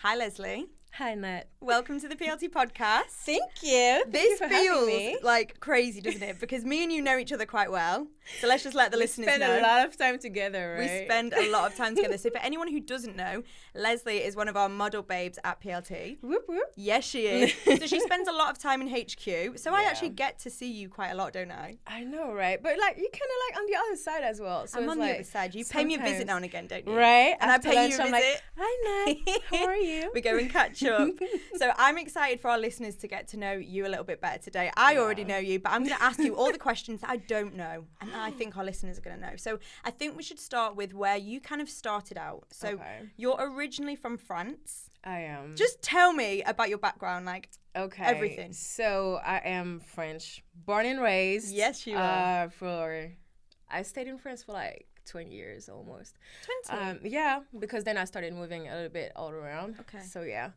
Hi, Leslie. Hi, Nat. Welcome to the PLT podcast. Thank you. This Thank you for having feels me. like crazy, doesn't it? Because me and you know each other quite well. So let's just let the listeners know. We spend a lot of time together, right? We spend a lot of time together. So for anyone who doesn't know, Leslie is one of our model babes at PLT. Whoop, whoop. Yes, she is. So she spends a lot of time in HQ. So I actually get to see you quite a lot, don't I? I know, right? But like, you kind of like on the other side as well. So I'm it's on like, the other side. You pay me a visit now and again, don't you? Right. And After I pay lunch, you a I'm visit. like, hi, Nat. How are you? We go and catch up. So I'm excited for our listeners to get to know you a little bit better today. I already know you, but I'm going to ask you all the questions that I don't know, and I think our listeners are going to know. So I think we should start with where you kind of started out. So you're originally from France. I am. Just tell me about your background, like everything. So I am French, born and raised. Yes, you are. I stayed in France for like 20 years almost. 20? Yeah, because then I started moving a little bit all around. Okay. So yeah.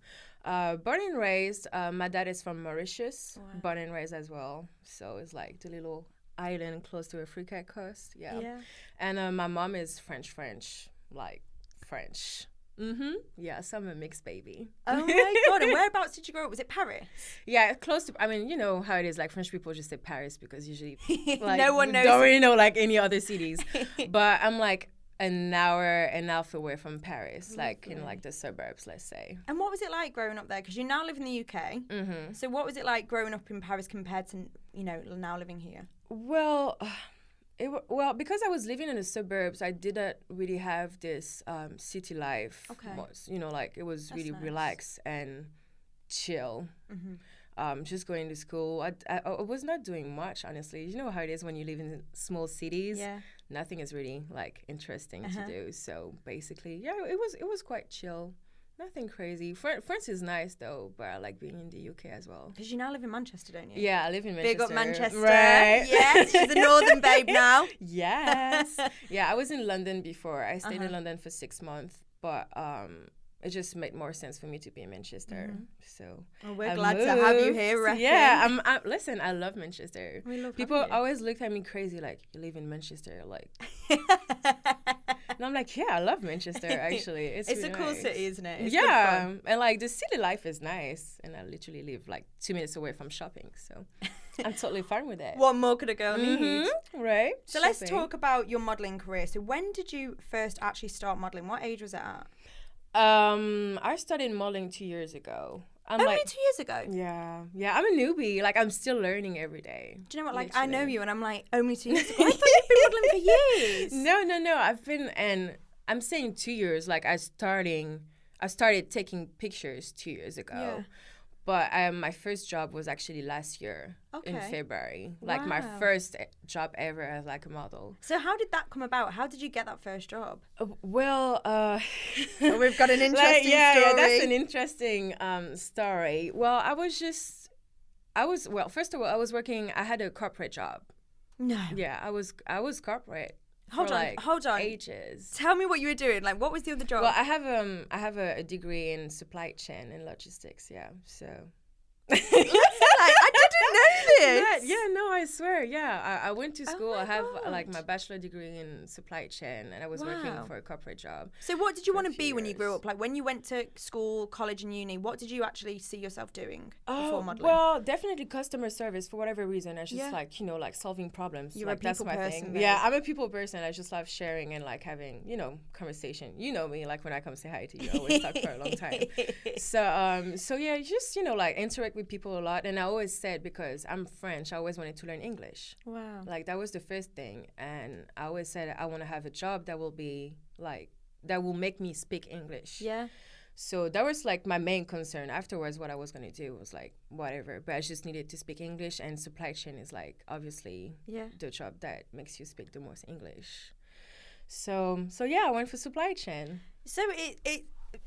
Born and raised, my dad is from Mauritius, born and raised as well. So it's like the little island close to Africa coast. Yeah. And my mom is French, like French. Yeah, so I'm a mixed baby. Oh my God. And whereabouts did you grow up? Was it Paris? Yeah, close to, I mean, you know how it is, like French people just say Paris because usually like, no one knows. Don't really know like any other cities. But I'm like an hour and a half away from Paris, like in like the suburbs, let's say. And what was it like growing up there? Because you now live in the UK. So what was it like growing up in Paris compared to, you know, now living here? Well, because I was living in the suburbs, I didn't really have this city life. Okay. You know, like it was really nice. relaxed and chill. Just going to school. I was not doing much, honestly. You know how it is when you live in small cities. Yeah. Nothing is really like interesting to do. So basically, yeah, it was quite chill. Nothing crazy. France is nice though, but I like being in the UK as well. Because you now live in Manchester, don't you? Yeah, I live in Manchester. Big up Manchester. Right. Yes, she's a northern babe now. Yes. Yeah, I was in London before. I stayed in London for 6 months, but it just made more sense for me to be in Manchester. So we're glad to have you here, reckon. Yeah, listen, I love Manchester. We love People always look at me crazy, like, you live in Manchester, like. And I'm like, yeah, I love Manchester, actually. It's really a cool nice. city, isn't it? It's yeah, and like the city life is nice. And I literally live like 2 minutes away from shopping, so I'm totally fine with that. What more could a girl need? Right. So let's talk about your modelling career. So when did you first actually start modelling? What age was it at? I started modeling 2 years ago. Only 2 years ago? Yeah, I'm a newbie. Like, I'm still learning every day. Do you know what? Like, literally. I know you, and I'm like, only 2 years ago. I thought you'd been modeling for years. No. I've been, and I'm saying 2 years. Like, I started taking pictures 2 years ago. Yeah. But my first job was actually last year in February. Like, my first job ever as like a model. So how did that come about? How did you get that first job? Well, we've got an interesting story. Yeah, that's an interesting story. Well, first of all, I had a corporate job. No. Yeah, I was corporate. Hold on. Ages. Tell me what you were doing. Like, what was the other job? Well, I have a degree in supply chain and logistics. Yeah, so. I didn't know this. Yeah, no, I swear. Yeah, I went to school. I have like my bachelor degree in supply chain, and I was working for a corporate job. So what did you want to be when you grew up? Like when you went to school, college and uni, what did you actually see yourself doing before modeling? Well, definitely customer service for whatever reason. I just like, you know, like solving problems. You're like, a people that's my person. thing. Yeah, I'm a people person. I just love sharing and like having, you know, conversation. You know me, like when I come say hi to you, I always talk for a long time. So yeah, just, you know, like interact with people a lot. And I always said, because I'm French, I always wanted to learn English. Wow. Like that was the first thing. And I always said I want to have a job that will be like, that will make me speak English. Yeah. So that was like my main concern. Afterwards, what I was going to do was like, whatever. But I just needed to speak English, and supply chain is like, obviously, the job that makes you speak the most English. So yeah, I went for supply chain. So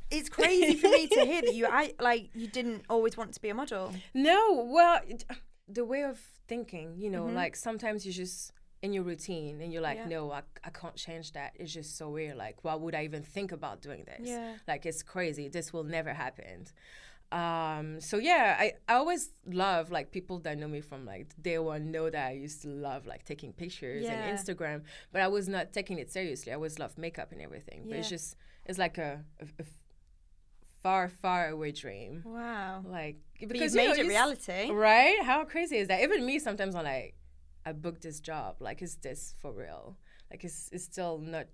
it's crazy for me to hear that you didn't always want to be a model. No, well, the way of thinking, you know, like sometimes you just in your routine and you're like, no, I can't change that. It's just so weird. Like, why would I even think about doing this? Yeah. Like, it's crazy. This will never happen. So yeah, I always love like people that know me from like day one know that I used to love like taking pictures and Instagram, but I was not taking it seriously. I always loved makeup and everything, but it's like a far, far away dream. Wow. Like, because you made it reality. Right? How crazy is that? Even me, sometimes I'm like, I booked this job. Like, is this for real? Like, it's still not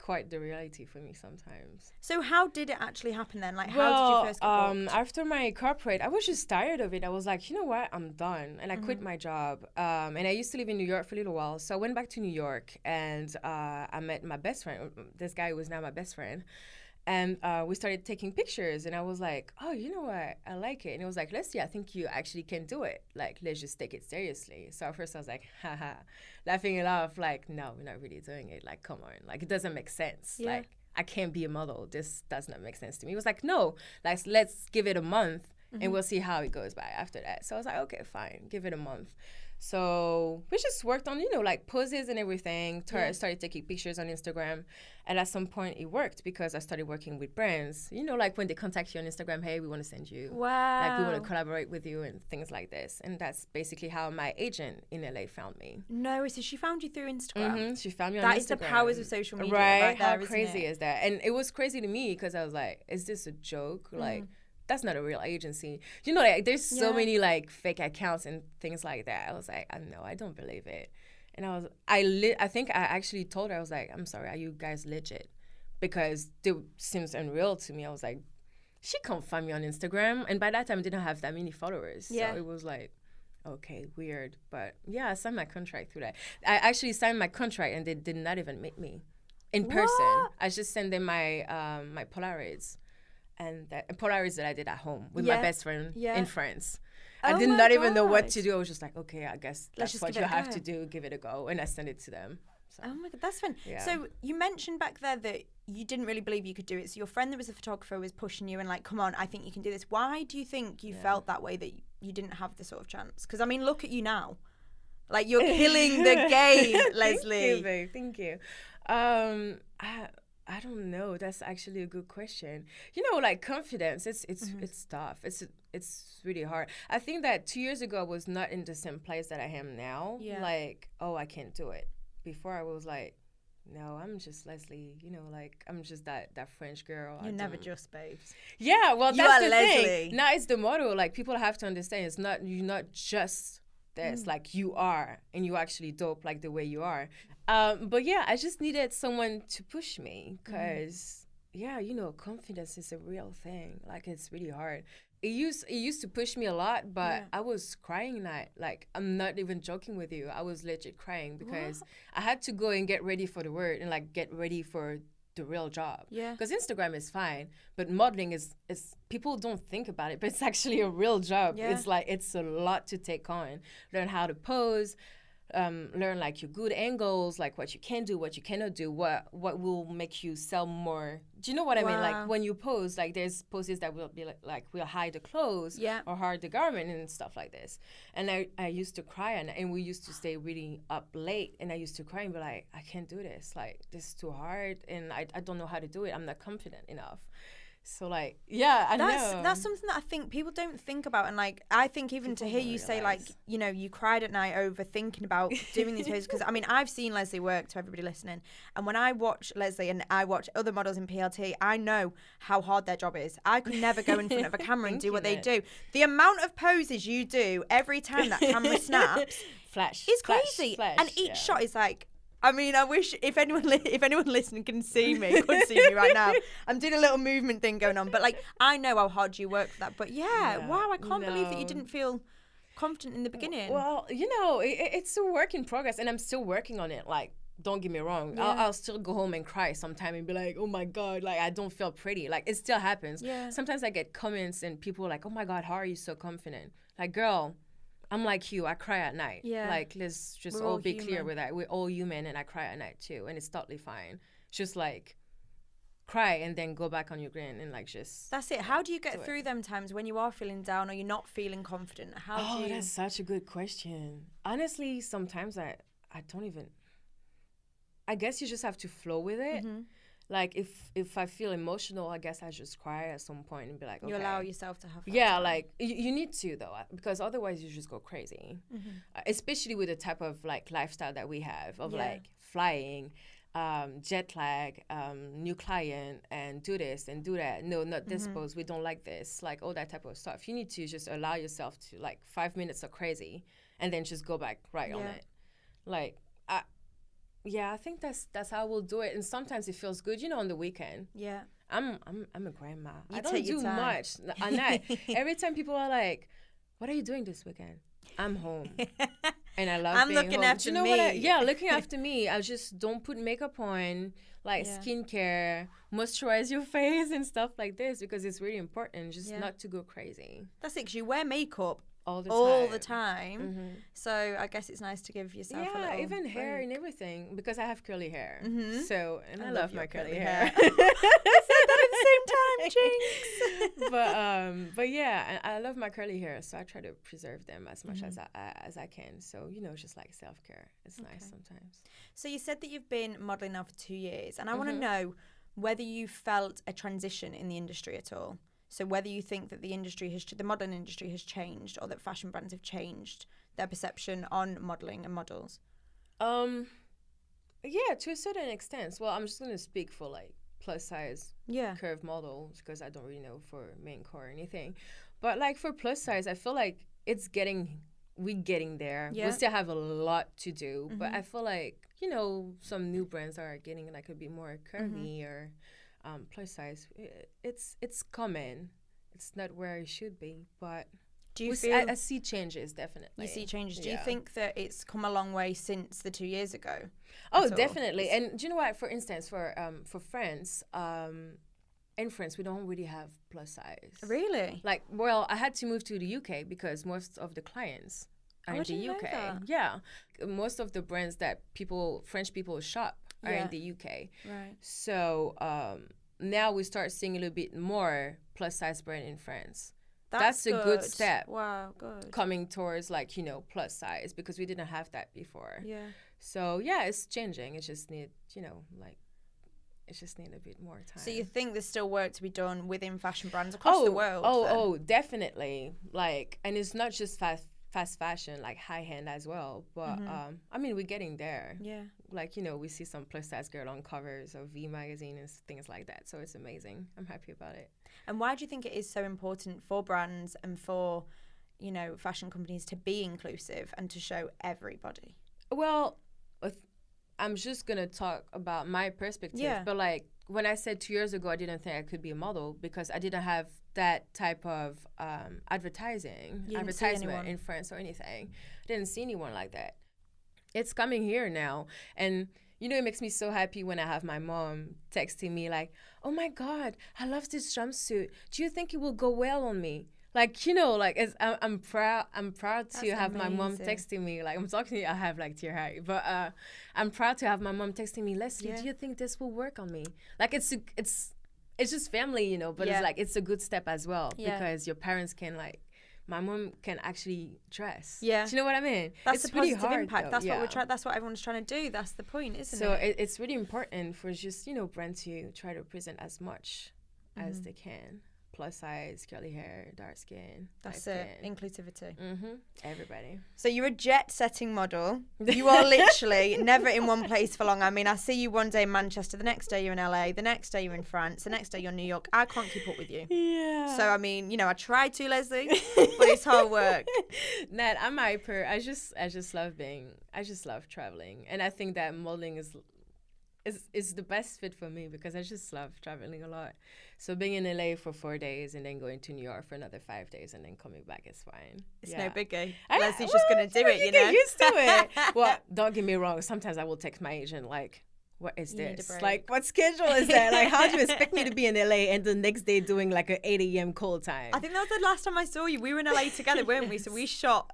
quite the reality for me sometimes. So how did it actually happen then? Like, how did you first get booked? After my corporate, I was just tired of it. I was like, you know what? I'm done. And I quit my job. And I used to live in New York for a little while. So I went back to New York and I met my best friend. This guy who was now my best friend. And we started taking pictures. And I was like, oh, you know what? I like it. And he was like, Leslie, I think you actually can do it. Like, let's just take it seriously. So at first I was like, haha, laughing it off. Like, no, we're not really doing it. Like, come on. Like, it doesn't make sense. Yeah. Like, I can't be a model. This does not make sense to me. He was like, no, like, let's give it a month and we'll see how it goes by after that. So I was like, okay, fine, give it a month. So we just worked on, like poses and everything. Started taking pictures on Instagram. And at some point it worked because I started working with brands. Like when they contact you on Instagram, hey, we want to send you. Wow. Like we want to collaborate with you and things like this. And that's basically how my agent in LA found me. No, so she found you through Instagram? Mm-hmm. She found me on Instagram. That is the powers of social media right there, how crazy is that? And it was crazy to me because I was like, is this a joke? Like, that's not a real agency. Like there's so many like fake accounts and things like that. I was like, no, I don't believe it. And I think I actually told her, I was like, I'm sorry, are you guys legit? Because it seems unreal to me. I was like, she can't find me on Instagram. And by that time I didn't have that many followers. Yeah. So it was like, okay, weird. But yeah, I signed my contract through that. I actually signed my contract and they did not even meet me in person. I just sent them my my Polaroids. And Polaroids that I did at home with my best friend in France. I did not even know what to do. I was just like, okay, I guess that's what you have to do. Give it a go. And I sent it to them. So. Oh my God, that's fun. Yeah. So you mentioned back there that you didn't really believe you could do it. So your friend that was a photographer was pushing you and like, come on, I think you can do this. Why do you think you felt that way, that you didn't have the sort of chance? Because I mean, look at you now. Like you're killing the game, Leslie. Thank you, babe. Thank you. I don't know. That's actually a good question. Like confidence, it's tough. It's really hard. I think that 2 years ago I was not in the same place that I am now. Yeah. Like, oh, I can't do it. Before I was like, no, I'm just Leslie. Like I'm just that French girl. You're never just babes. Yeah, well, that's the Leslie. thing. Now it's the motto. Like people have to understand, you're not just this. Like you are, and you're actually dope. Like the way you are. But yeah, I just needed someone to push me because, confidence is a real thing. Like, it's really hard. It used to push me a lot, but I was crying that. Like, I'm not even joking with you. I was legit crying because I had to go and get ready for the word and, like, get ready for the real job. Yeah. Because Instagram is fine, but modeling is people don't think about it, but it's actually a real job. Yeah. It's like, it's a lot to take on. Learn how to pose, learn like your good angles, like what you can do, what you cannot do, what will make you sell more. Do you know what I mean? Like when you pose, like there's poses that will be like we'll hide the clothes or hide the garment and stuff like this. And I used to cry and we used to stay really up late and I used to cry and be like, I can't do this. Like this is too hard and I don't know how to do it. I'm not confident enough. So like, yeah, I know. That's something that I think people don't think about. And like, I think even people to hear you say like, you cried at night over thinking about doing these poses. Because I mean, I've seen Leslie work, to everybody listening. And when I watch Leslie and I watch other models in PLT, I know how hard their job is. I could never go in front of a camera and do what they do. The amount of poses you do every time that camera snaps flash is crazy. Flash, and each shot is like, I mean, I wish if anyone listening could see me right now. I'm doing a little movement thing going on, but like I know how hard you work for that. But wow, I can't believe that you didn't feel confident in the beginning. Well, it's a work in progress, and I'm still working on it. Like, don't get me wrong, I'll still go home and cry sometime and be like, oh my God, like I don't feel pretty. Like it still happens. Yeah. Sometimes I get comments and people are like, oh my God, how are you so confident? Like, girl, I'm like you. I cry at night. Yeah. Like, let's just all be clear with that. We're all human, and I cry at night too, and it's totally fine. Just like cry and then go back on your grin and like just. That's it. How do you get through them times when you are feeling down or you're not feeling confident? That's such a good question. Honestly, sometimes I don't even. I guess you just have to flow with it. Mm-hmm. Like if I feel emotional, I guess I just cry at some point and be like, okay. You allow yourself to have that time. Like you need to though, because otherwise you just go crazy. Mm-hmm. Especially with the type of like lifestyle that we have of like flying, jet lag, new client, and do this and do that. No, not this pose. We don't like this. Like all that type of stuff. You need to just allow yourself to like 5 minutes of crazy, and then just go back on it. Like, I think that's how we'll do it. And sometimes it feels good, on the weekend. Yeah. I'm a grandma. I don't do much. Every time people are like, "What are you doing this weekend?" I'm home. And I love being looking home. after me. Looking after me. I just don't put makeup on, like skincare, moisturize your face and stuff like this because it's really important just not to go crazy. That's it, 'cause you wear makeup all the time. So I guess it's nice to give yourself a little even hair break. and everything because I have curly hair. So, and I love my curly I hair. said that at the same time, Jinx. But yeah, I love my curly hair, so I try to preserve them as much as I can. So, just like self-care. It's nice sometimes. So you said that you've been modeling now for 2 years, and I want to know whether you felt a transition in the industry at all. So whether you think that the modeling industry has changed, or that fashion brands have changed their perception on modeling and models. Yeah, to a certain extent. Well, I'm just gonna speak for like plus size curve models because I don't really know for main core or anything. But like for plus size, I feel like we're getting there. Yeah. We still have a lot to do, but I feel like some new brands are getting like a bit more curvy or plus size. It's coming. It's not where it should be, but do you feel I see changes definitely. You see changes. Do you think that it's come a long way since the 2 years ago? Oh, definitely. And do you know what? For instance, for France, in France, we don't really have plus size. Really? Like, well, I had to move to the UK because most of the clients are in the UK. Yeah, most of the brands that French people shop are in the UK. Right. So now we start seeing a little bit more plus size brand in France. That's a good step. Wow, good. Coming towards plus size because we didn't have that before. Yeah. So it's changing. It just need it just need a bit more time. So you think there's still work to be done within fashion brands across the world? Oh, definitely. Like, and it's not just fast fashion, like high end as well. But I mean, we're getting there. Yeah. Like we see some plus size girl on covers of V magazine and things like that. So it's amazing. I'm happy about it. And why do you think it is so important for brands and for fashion companies to be inclusive and to show everybody? Well, I'm just going to talk about my perspective. Yeah. But like when I said 2 years ago, I didn't think I could be a model because I didn't have that type of advertisement in France or anything. I didn't see anyone like that. It's coming here now. And, it makes me so happy when I have my mom texting me like, "Oh my God, I love this jumpsuit. Do you think it will go well on me?" Like, I'm proud to have my mom texting me. Like, I'm talking to you, I have like tear eye. But I'm proud to have my mom texting me, "Leslie, do you think this will work on me?" Like, it's just family, but it's like, it's a good step as well because your parents can my mom can actually dress. Yeah. Do you know what I mean? That's it's the positive hard, impact. Though. That's what everyone's trying to do. That's the point, isn't it? So it's really important for just, brands to try to present as much as they can. Plus size, curly hair, dark skin. That's it. Inclusivity. Everybody. So you're a jet-setting model. You are literally never in one place for long. I mean, I see you one day in Manchester, the next day you're in LA, the next day you're in France, the next day you're in New York. I can't keep up with you. Yeah. So I mean, I try to, Leslie, but it's hard work. Nat, I'm hyper. I just love traveling, and I think that modeling is the best fit for me because I just love traveling a lot. So being in LA for 4 days and then going to New York for another 5 days and then coming back is fine. It's no biggie. Leslie's just going to do it, Get used to it. Well, don't get me wrong. Sometimes I will text my agent like, "What is this? Like, what schedule is that? Like, how do you expect me to be in LA and the next day doing like an 8 a.m. call time?" I think that was the last time I saw you. We were in LA together, weren't we? So we shot,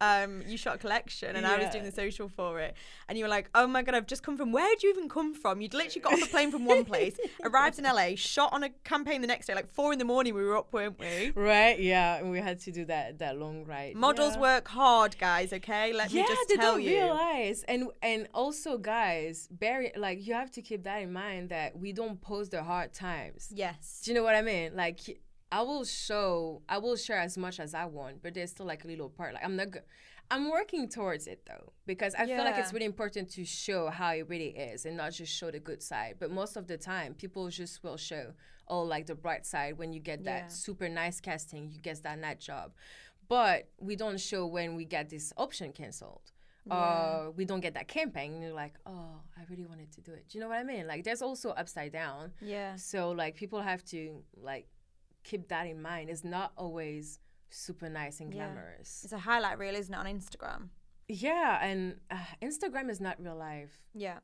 you shot a collection and I was doing the social for it. And you were like, "Oh my God, I've just come from," where did you even come from? You'd literally got off a plane from one place, arrived in LA, shot on a campaign the next day, like 4 a.m. we were up, weren't we? Right, yeah. And we had to do that long ride. Models work hard, guys, okay? Let me just tell you. Yeah, they don't realize. And also, guys, you have to keep that in mind that we don't post the hard times. Yes. Do you know what I mean? Like, I will share as much as I want, but there's still like a little part. Like, I'm working towards it though, because I feel like it's really important to show how it really is and not just show the good side. But most of the time, people just will show, like the bright side when you get that super nice casting, you get that night job. But we don't show when we get this option canceled. We don't get that campaign. And you're like, oh, I really wanted to do it. Do you know what I mean? Like, there's also upside down. Yeah. So, like, people have to, like, keep that in mind. It's not always super nice and glamorous. It's a highlight reel, isn't it, on Instagram? Yeah, and Instagram is not real life. Yeah.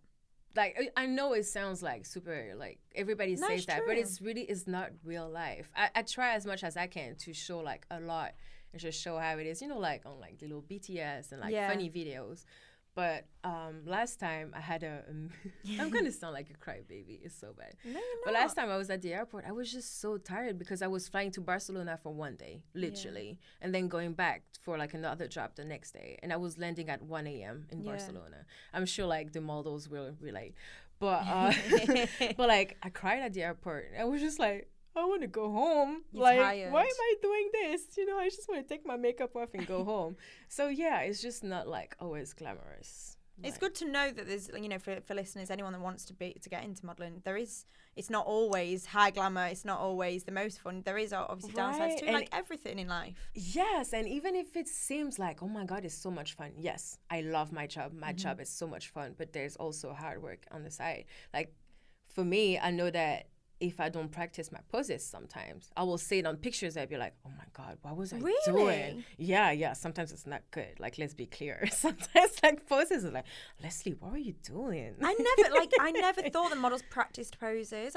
Like, I know it sounds like super, like, everybody says that, but it's not real life. I try as much as I can to show, like, a lot and just show how it is, you know, like, on, like, the little BTS and, like, funny videos. But last time I had I'm going to sound like a crybaby. It's so bad. No, but last time I was at the airport, I was just so tired because I was flying to Barcelona for one day, literally, and then going back for like another job the next day. And I was landing at 1 a.m. in Barcelona. I'm sure like the models will relate. But, but like I cried at the airport. I was just like, I want to go home. You're like, tired. Why am I doing this? You know, I just want to take my makeup off and go home. So, yeah, it's just not, like, always glamorous. It's good to know that there's, you know, for listeners, anyone that wants to get into modelling, it's not always high glamour. It's not always the most fun. There is obviously downsides to like everything in life. Yes, and even if it seems like, oh, my God, it's so much fun. Yes, I love my job. My job is so much fun, but there's also hard work on the side. Like, for me, I know that if I don't practice my poses sometimes, I will see it on pictures. I'd be like, oh my God, what was I doing? Yeah. Sometimes it's not good. Like, let's be clear. Sometimes like poses are like, Leslie, what were you doing? I never thought that models practiced poses.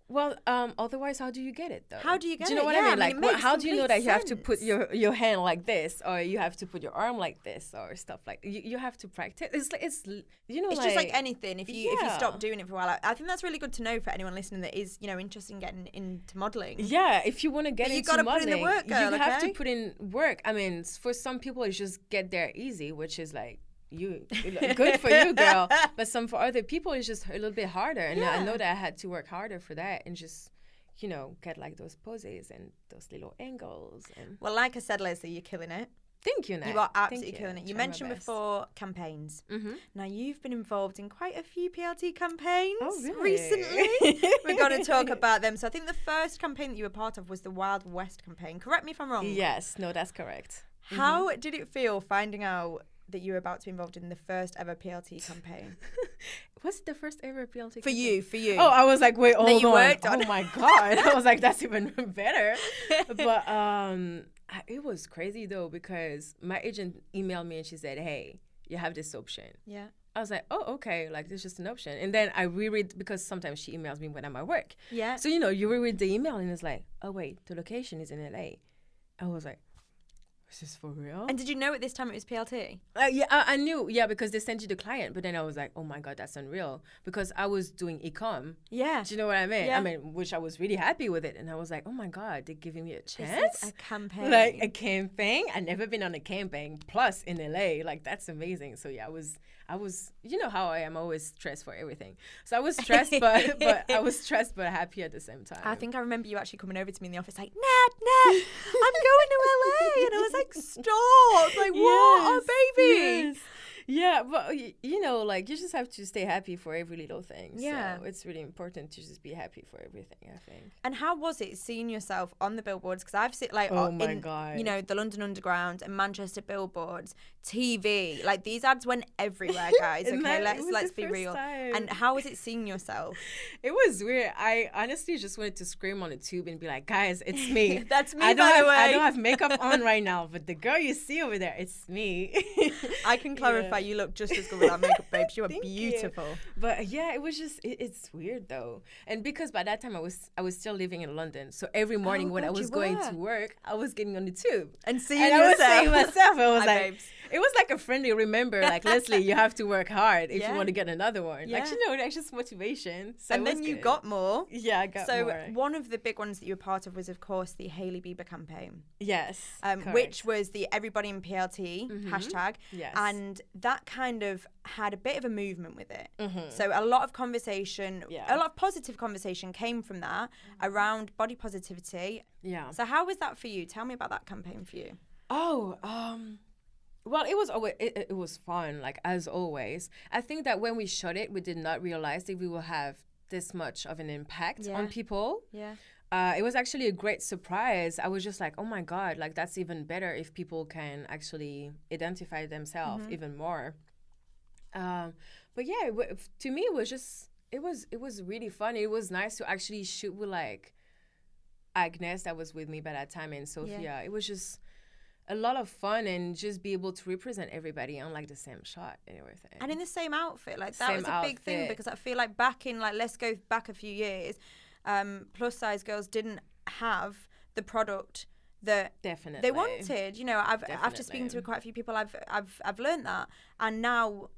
Well, otherwise, how do you get it though? How do you get it? Do you know what I mean? Like, how do you know that you have to put sense. your hand like this, or you have to put your arm like this, or stuff like you have to practice. It's you know, it's just like anything. If you stop doing it for a while, I think that's really good to know for anyone listening that is, you know, interested in getting into modeling. Yeah, if you want to get into modeling, put in the work, girl, you have to put in work. I mean, for some people, it's just get there easy, which is like good for you, girl. But for other people, it's just a little bit harder. And I know that I had to work harder for that and just, you know, get like those poses and those little angles. And well, like I said, Leslie, you're killing it. Thank you, Nat. You are absolutely killing it. You mentioned before campaigns. Mm-hmm. Now, you've been involved in quite a few PLT campaigns recently. We're going to talk about them. So I think the first campaign that you were part of was the Wild West campaign. Correct me if I'm wrong. Yes. No, that's correct. How did it feel finding out that you were about to be involved in the first ever PLT campaign? Was it the first ever PLT for campaign? For you. Oh, I was like, wait, hold on. Oh, my God. I was like, that's even better. But it was crazy, though, because my agent emailed me and she said, hey, you have this option. Yeah. I was like, oh, okay, like, this is just an option. And then I reread, because sometimes she emails me when I'm at work. Yeah. So, you know, you reread the email and it's like, oh, wait, the location is in LA. I was like, is this for real? And did you know at this time it was PLT? Yeah, I knew. Yeah, because they sent you the client. But then I was like, oh my God, that's unreal. Because I was doing e-com. Yeah. Do you know what I mean? Yeah. I mean, which I was really happy with it. And I was like, oh my God, they're giving me a chance. This is a campaign. Like a campaign. I've never been on a campaign. Plus in LA. Like, that's amazing. So yeah, I was, you know how I am, always stressed for everything. So I was stressed, but I was stressed but happy at the same time. I think I remember you actually coming over to me in the office like, Nat, I'm going to LA. And I was like, stop. Like, what? Oh, baby. Yes. Yeah, but you know, like, you just have to stay happy for every little thing. Yeah. So it's really important to just be happy for everything, I think. And how was it seeing yourself on the billboards? Because I've seen, like, God. You know, the London Underground and Manchester billboards, TV. Like, these ads went everywhere, guys. Okay, let's be real. Time. And how was it seeing yourself? It was weird. I honestly just wanted to scream on the tube and be like, guys, it's me. That's me, by the way. I don't have makeup on right now, but the girl you see over there, it's me. I can clarify. You look just as good without makeup, babes. You are beautiful. You. But yeah, it was just it's weird though, and because by that time I was still living in London, so every morning when I was going to work, I was getting on the tube and seeing yourself. I was seeing myself. I was like, babes. It was like a friendly remember, like, Leslie, you have to work hard if you want to get another one. Yeah. Like, you know, that's just motivation. So and then you got more. Yeah, I got more. So one of the big ones that you were part of was, of course, the Hailey Bieber campaign. Yes. Which was the Everybody in PLT hashtag. Yes. And that kind of had a bit of a movement with it. Mm-hmm. So a lot of conversation, a lot of positive conversation came from that around body positivity. Yeah. So how was that for you? Tell me about that campaign for you. Well, it was always it was fun, like as always. I think that when we shot it, we did not realize that we will have this much of an impact on people. Yeah. It was actually a great surprise. I was just like, oh my God, like that's even better if people can actually identify themselves even more. But yeah, to me, it was just, it was really fun. It was nice to actually shoot with like Agnes that was with me by that time and Sophia. Yeah. It was just a lot of fun and just be able to represent everybody on like the same shot and everything. And in the same outfit, like that was a big thing because I feel like back in like, let's go back a few years, plus size girls didn't have the product that they wanted. You know, after speaking to quite a few people, I've learned that, and now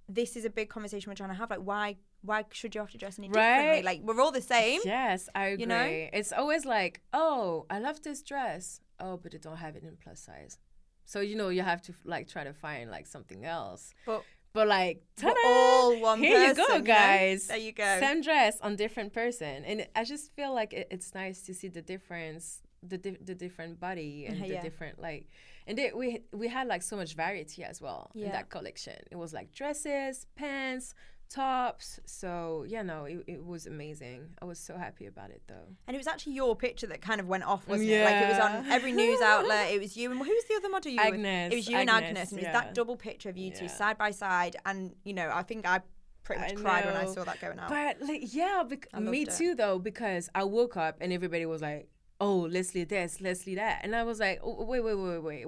this is a big conversation we're trying to have. Like, why should you have to dress any differently? Like, we're all the same. Yes, I agree. You know? It's always like, oh, I love this dress. Oh, but they don't have it in plus size. So, you know, you have to like try to find like something else. But like, ta-da! We're all one Here person, you go, guys. There you go. Same dress on different person. And I just feel like it's nice to see the difference, the different body and the different like, and we had like so much variety as well in that collection. It was like dresses, pants, tops. So it was amazing. I was so happy about it though. And it was actually your picture that kind of went off, wasn't it? Like it was on every news outlet. It was you and who was the other model you Agnes, were with? It was you and Agnes, and it was that double picture of you two side by side. And you know, I think I pretty much cried when I saw that going out. But like, me too though, because I woke up and everybody was like, oh, Leslie this, Leslie that, and I was like, oh, wait,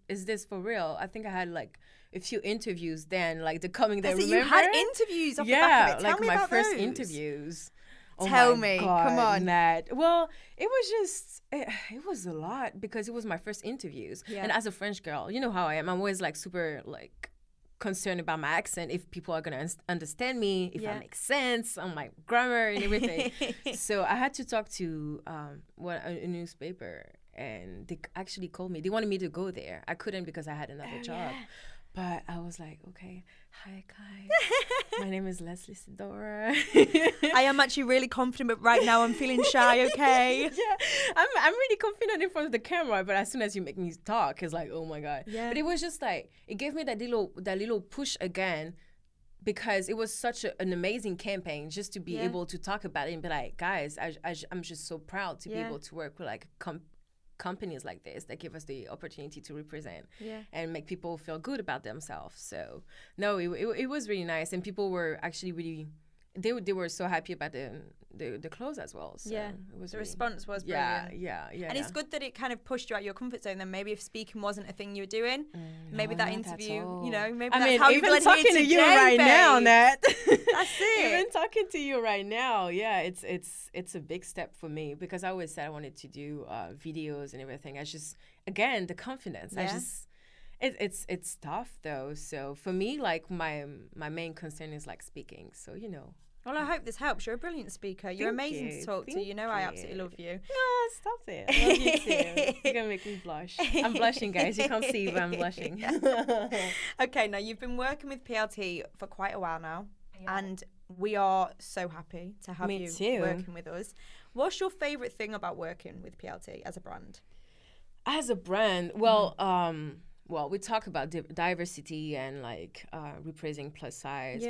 is this for real? I think I had like a few interviews then, like the coming there. Remember? You had interviews off the back of it. Tell me my about first those. interviews. Tell me, God, come on. Nat. Well, it was just, it was a lot because it was my first interviews. Yeah. And as a French girl, you know how I am. I'm always like super like concerned about my accent, if people are gonna understand me, if I make sense on my grammar and everything. So I had to talk to a newspaper, and they actually called me. They wanted me to go there. I couldn't because I had another job. Yeah. But I was like, okay, hi guys, my name is Leslie Sidora. I am actually really confident, but right now I'm feeling shy. Okay. Yeah, I'm really confident in front of the camera, but as soon as you make me talk, it's like, oh my God. Yeah. But it was just like, it gave me that little push again, because it was such an amazing campaign just to be able to talk about it and be like, guys, I'm just so proud to be able to work with like companies like this that give us the opportunity to represent and make people feel good about themselves. So no, it was really nice, and people were actually really, they were so happy about the clothes as well. So it was response was brilliant. Yeah. And it's good that it kind of pushed you out your comfort zone. Then maybe if speaking wasn't a thing you were doing, maybe that interview, you know, maybe that's how you blend talking to you right now, Nat. That's it. Even talking to you right now, it's a big step for me, because I always said I wanted to do videos and everything. I just, again, the confidence. I just, it's tough though. So for me, like my main concern is like speaking. So you know. Well, I hope this helps. You're a brilliant speaker. You're amazing to talk to. You know, I absolutely love you. No, stop it. I love you too. You're going to make me blush. I'm blushing, guys. You can't see, but I'm blushing. Okay, now you've been working with PLT for quite a while now. Yeah. And we are so happy to have you working with us. What's your favourite thing about working with PLT as a brand? As a brand? Well, well, we talk about diversity and like representing plus size,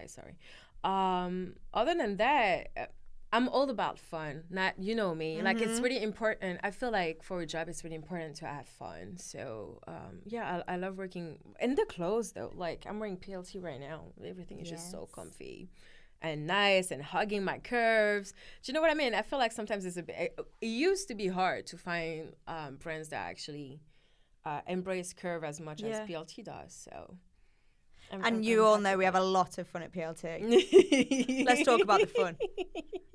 sorry. Other than that, I'm all about fun. Not, you know me, like it's really important. I feel like for a job, it's really important to have fun. So I love working in the clothes though. Like I'm wearing PLT right now. Everything is just so comfy and nice and hugging my curves. Do you know what I mean? I feel like sometimes it used to be hard to find brands that actually embrace curve as much as PLT does. So. And you all know we have a lot of fun at PLT. Let's talk about the fun.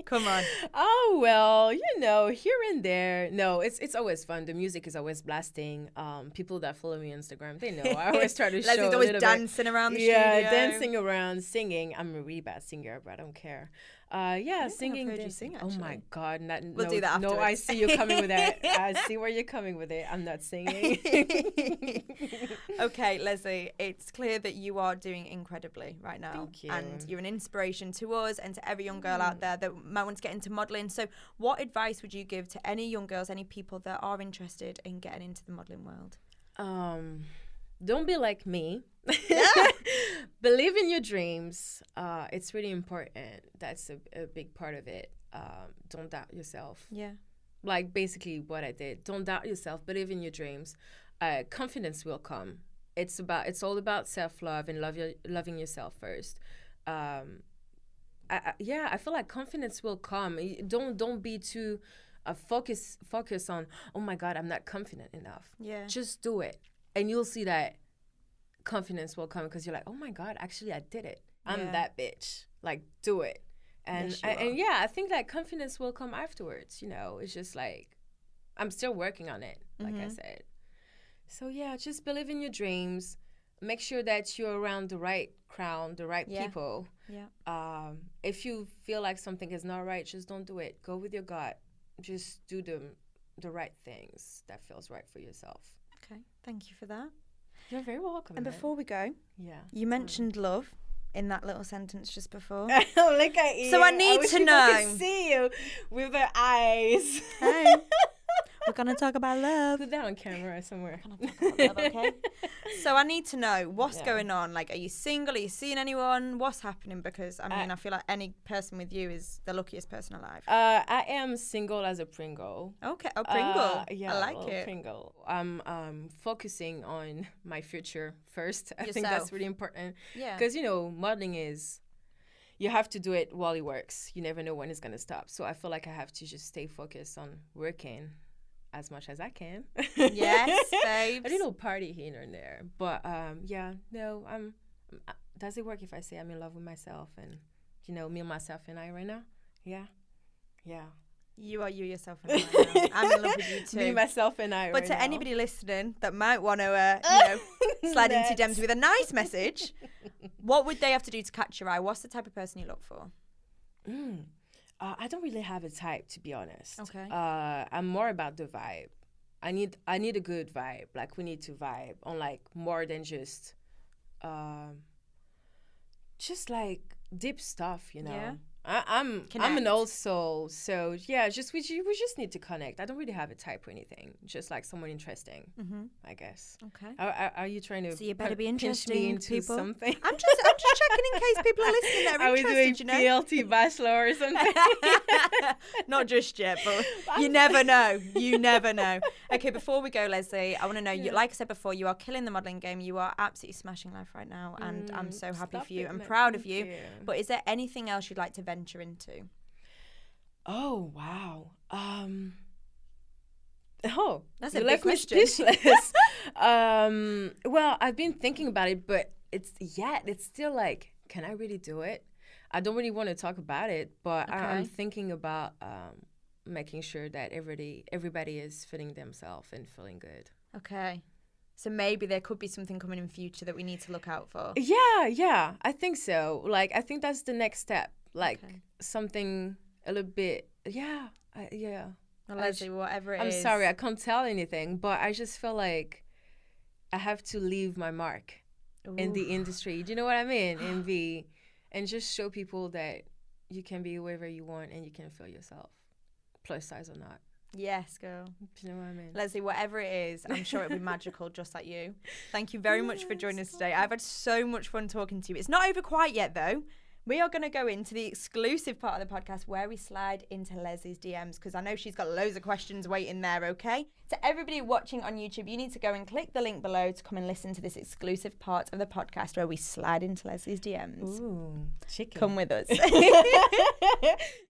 Come on. Oh, well, you know, here and there. No, it's always fun. The music is always blasting. People that follow me on Instagram, they know. I always try to show Leslie's always dancing around the studio. Yeah, dancing around, singing. I'm a really bad singer, but I don't care. Singing. I've heard you sing, oh my God! We'll do that afterwards. No, I see you coming with that. I see where you're coming with it. I'm not singing. Okay, Leslie, it's clear that you are doing incredibly right now. Thank you. And you're an inspiration to us and to every young girl out there that might want to get into modelling. So what advice would you give to any young girls, any people that are interested in getting into the modelling world? don't be like me. Yeah. Believe in your dreams. It's really important. That's a big part of it. Don't doubt yourself. Yeah. Like basically what I did. Don't doubt yourself. Believe in your dreams. Confidence will come. It's all about self-love and loving yourself first. I feel like confidence will come. Don't be too focus on, oh my God, I'm not confident enough. Yeah. Just do it. And you'll see that confidence will come because you're like, oh my God, actually I did it. I'm that bitch. Like, do it. And Yes, I think that confidence will come afterwards. It's just like, I'm still working on it, like I said. So yeah, just believe in your dreams. Make sure that you're around the right crowd, the right people. Yeah. If you feel like something is not right, just don't do it. Go with your gut. Just do the right things that feels right for yourself. Okay. Thank you for that. You're very welcome. And before we go, you mentioned love in that little sentence just before. Look at you. So I need to know. I can see you with her eyes. Hey. We're going to talk about love. Put that on camera somewhere. We're gonna talk about love, okay? So I need to know what's going on. Like, are you single? Are you seeing anyone? What's happening? Because, I feel like any person with you is the luckiest person alive. I am single as a Pringle. Okay. Oh, Pringle. Yeah, I like it. Pringle. I'm focusing on my future first. I think Yourself. that's really important. Yeah. Because, modeling is, you have to do it while it works. You never know when it's going to stop. So I feel like I have to just stay focused on working as much as I can. Yes, babes. A little party here and there. But, does it work if I say I'm in love with myself and, me, myself, and I right now? Yeah. Yeah. You are you yourself and I right now. I'm in love with you too. Me, myself, and I But right to now. anybody listening that might want to, slide into DMs with a nice message, what would they have to do to catch your eye? What's the type of person you look for? I don't really have a type, to be honest. Okay. I'm more about the vibe. I need a good vibe. Like, we need to vibe on, like, more than just like deep stuff, Yeah. I'm an old soul, so yeah. We just need to connect. I don't really have a type or anything. Just like someone interesting, I guess. Okay. Are you trying to? So you better be pinch interesting, me into people. something. I'm just checking in case people are listening that are interested. We doing PLT Bachelor or something? Not just yet, but you never know. You never know. Okay, before we go, Leslie, I want to know. You, like I said before, you are killing the modelling game. You are absolutely smashing life right now, and I'm so happy for you. I'm proud of you. But is there anything else you'd like to venture into? Oh wow. That's you a big left me question. speechless. Well, I've been thinking about it, but it's still like, can I really do it? I don't really want to talk about it, but I'm thinking about making sure that everybody is feeling themselves and feeling good. Okay. So maybe there could be something coming in future that we need to look out for. Yeah, I think so. Like, I think that's the next step. Like, something a little bit, yeah. Well, Leslie, whatever it is. I'm sorry, I can't tell anything, but I just feel like I have to leave my mark in the industry. Do you know what I mean? And just show people that you can be whoever you want and you can feel yourself, plus size or not. Yes, girl. Do you know what I mean? Leslie, whatever it is, I'm sure it'll be magical just like you. Thank you very much for joining us today. I've had so much fun talking to you. It's not over quite yet, though. We are going to go into the exclusive part of the podcast where we slide into Leslie's DMs because I know she's got loads of questions waiting there, okay? To everybody watching on YouTube, you need to go and click the link below to come and listen to this exclusive part of the podcast where we slide into Leslie's DMs. Ooh, chicken. Come with us.